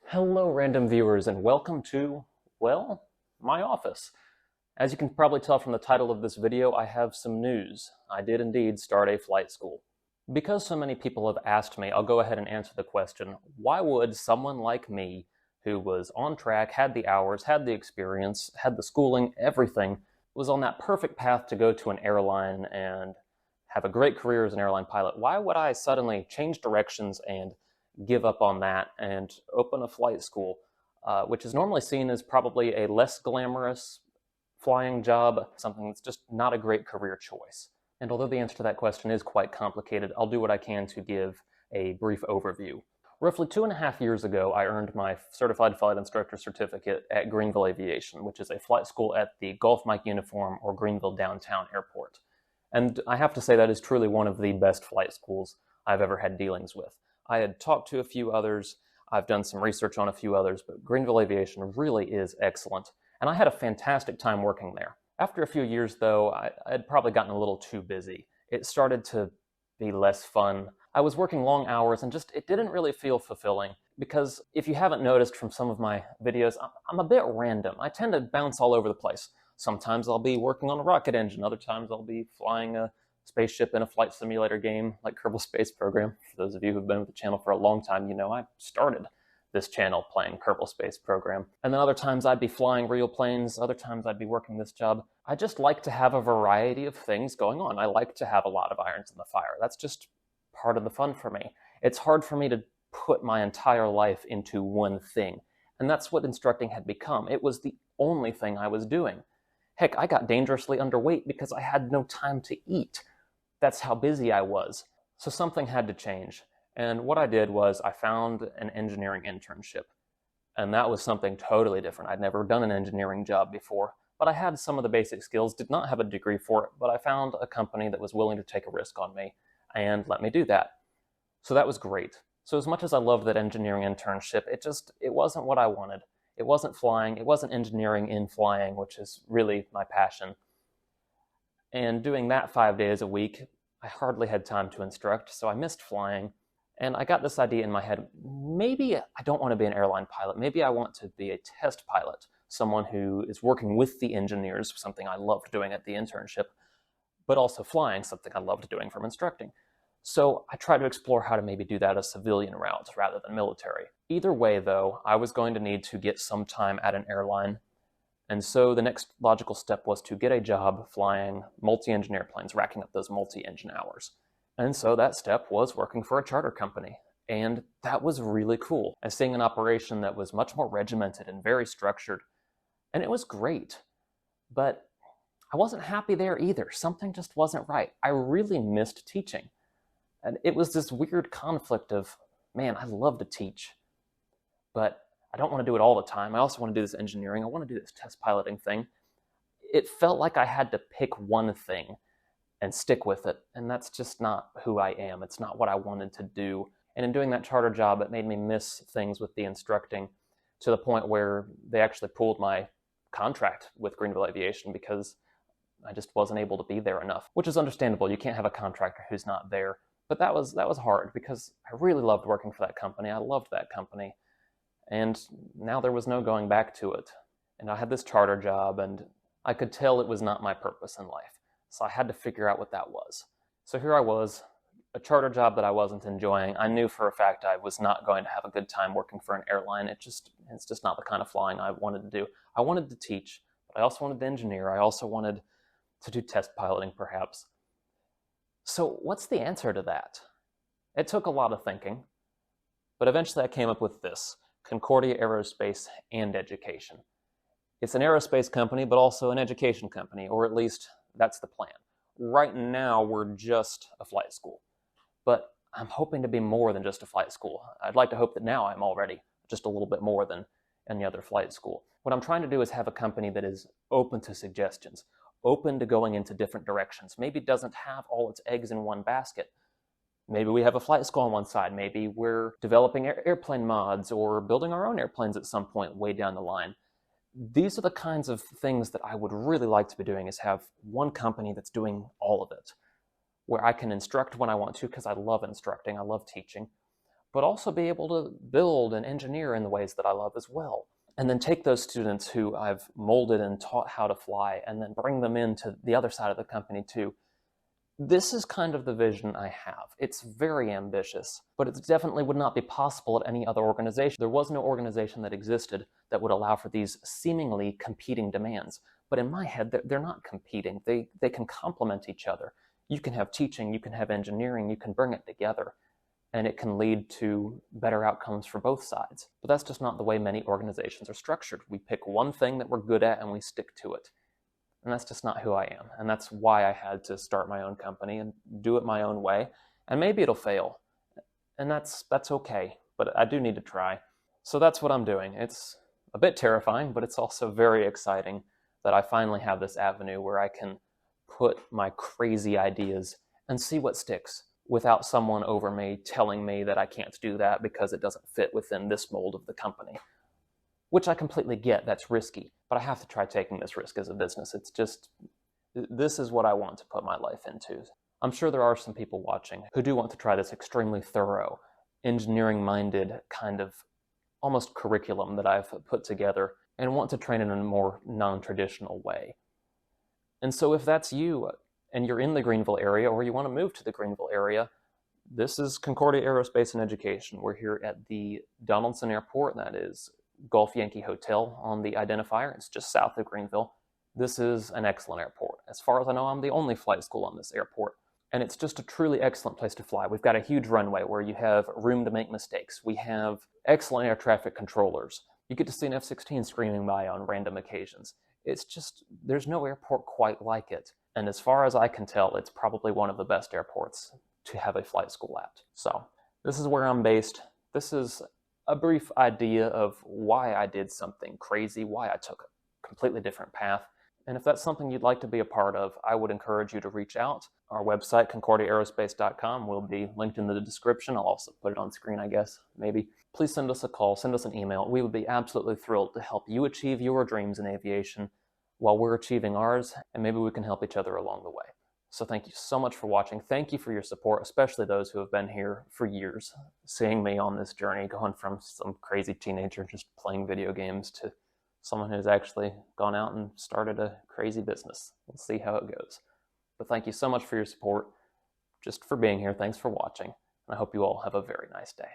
Hello, random viewers, and welcome to, well, my office. As you can probably tell from the title of this video, I have some news. I did indeed start a flight school. Because so many people have asked me, I'll go ahead and answer the question, why would someone like me, who was on track, had the hours, had the experience, had the schooling, everything, was on that perfect path to go to an airline and have a great career as an airline pilot, why would I suddenly change directions and give up on that and open a flight school, which is normally seen as probably a less glamorous flying job, something that's just not a great career choice? And although the answer to that question is quite complicated, I'll do what I can to give a brief overview. Roughly 2.5 years ago, I earned my Certified Flight Instructor certificate at Greenville Aviation, which is a flight school at the Golf Mike Uniform or Greenville Downtown Airport. And I have to say that is truly one of the best flight schools I've ever had dealings with. I had talked to a few others, I've done some research on a few others, but Greenville Aviation really is excellent, and I had a fantastic time working there. After a few years, though, I had probably gotten a little too busy. It started to be less fun. I was working long hours, and it didn't really feel fulfilling, because if you haven't noticed from some of my videos, I'm a bit random. I tend to bounce all over the place. Sometimes I'll be working on a rocket engine, other times I'll be flying a spaceship in a flight simulator game like Kerbal Space Program. For those of you who've been with the channel for a long time, you know I started this channel playing Kerbal Space Program. And then other times I'd be flying real planes, other times I'd be working this job. I just like to have a variety of things going on. I like to have a lot of irons in the fire. That's just part of the fun for me. It's hard for me to put my entire life into one thing. And that's what instructing had become. It was the only thing I was doing. Heck, I got dangerously underweight because I had no time to eat. That's how busy I was. So something had to change. And what I did was I found an engineering internship. And that was something totally different. I'd never done an engineering job before, but I had some of the basic skills, did not have a degree for it, but I found a company that was willing to take a risk on me and let me do that. So that was great. So as much as I loved that engineering internship, it wasn't what I wanted. It wasn't flying, it wasn't engineering in flying, which is really my passion. And doing that 5 days a week, I hardly had time to instruct, so I missed flying. And I got this idea in my head, maybe I don't want to be an airline pilot. Maybe I want to be a test pilot, someone who is working with the engineers, something I loved doing at the internship, but also flying, something I loved doing from instructing. So I tried to explore how to maybe do that a civilian route rather than military. Either way, though, I was going to need to get some time at an airline. And so the next logical step was to get a job flying multi-engine airplanes, racking up those multi-engine hours. And so that step was working for a charter company. And that was really cool. I was seeing an operation that was much more regimented and very structured. And it was great. But I wasn't happy there either. Something just wasn't right. I really missed teaching. And it was this weird conflict of, man, I love to teach, but I don't want to do it all the time. I also want to do this engineering. I want to do this test piloting thing. It felt like I had to pick one thing and stick with it, and that's just not who I am. It's not what I wanted to do. And in doing that charter job, it made me miss things with the instructing to the point where they actually pulled my contract with Greenville Aviation because I just wasn't able to be there enough, which is understandable. You can't have a contractor who's not there. But that was hard because I really loved working for that company. I loved that company. And now there was no going back to it. And I had this charter job, and I could tell it was not my purpose in life. So I had to figure out what that was. So here I was, a charter job that I wasn't enjoying. I knew for a fact I was not going to have a good time working for an airline. It's just not the kind of flying I wanted to do. I wanted to teach, but I also wanted to engineer. I also wanted to do test piloting, perhaps. So what's the answer to that? It took a lot of thinking, but eventually I came up with this: Concordia Aerospace and Education. It's an aerospace company, but also an education company, or at least that's the plan. Right now, we're just a flight school, but I'm hoping to be more than just a flight school. I'd like to hope that now I'm already just a little bit more than any other flight school. What I'm trying to do is have a company that is open to suggestions, open to going into different directions. Maybe it doesn't have all its eggs in one basket. Maybe we have a flight school on one side. Maybe we're developing airplane mods or building our own airplanes at some point way down the line. These are the kinds of things that I would really like to be doing, is have one company that's doing all of it, where I can instruct when I want to because I love instructing, I love teaching, but also be able to build and engineer in the ways that I love as well. And then take those students who I've molded and taught how to fly and then bring them into the other side of the company too. This is kind of the vision I have. It's very ambitious, but it definitely would not be possible at any other organization. There was no organization that existed that would allow for these seemingly competing demands. But in my head, they're not competing. They can complement each other. You can have teaching, you can have engineering, you can bring it together, and it can lead to better outcomes for both sides. But that's just not the way many organizations are structured. We pick one thing that we're good at and we stick to it. And that's just not who I am. And that's why I had to start my own company and do it my own way. And maybe it'll fail. And that's okay. But I do need to try. So that's what I'm doing. It's a bit terrifying, but it's also very exciting that I finally have this avenue where I can put my crazy ideas and see what sticks without someone over me telling me that I can't do that because it doesn't fit within this mold of the company. Which I completely get, that's risky, but I have to try taking this risk as a business. It's just, this is what I want to put my life into. I'm sure there are some people watching who do want to try this extremely thorough, engineering-minded kind of almost curriculum that I've put together and want to train in a more non-traditional way. And so if that's you, and you're in the Greenville area, or you want to move to the Greenville area, this is Concordia Aerospace and Education. We're here at the Donaldson Airport, that is Gulf Yankee Hotel on the identifier. It's just south of Greenville. This is an excellent airport. As far as I know, I'm the only flight school on this airport. And it's just a truly excellent place to fly. We've got a huge runway where you have room to make mistakes. We have excellent air traffic controllers. You get to see an F-16 screaming by on random occasions. It's just, there's no airport quite like it. And as far as I can tell, it's probably one of the best airports to have a flight school at. So this is where I'm based. This is a brief idea of why I did something crazy, why I took a completely different path. And if that's something you'd like to be a part of, I would encourage you to reach out. Our website, concordiaaerospace.com, will be linked in the description. I'll also put it on screen, I guess, maybe. Please send us a call, send us an email. We would be absolutely thrilled to help you achieve your dreams in aviation while we're achieving ours, and maybe we can help each other along the way. So thank you so much for watching. Thank you for your support, especially those who have been here for years, seeing me on this journey, going from some crazy teenager just playing video games to someone who's actually gone out and started a crazy business. We'll see how it goes. But thank you so much for your support, just for being here. Thanks for watching. And I hope you all have a very nice day.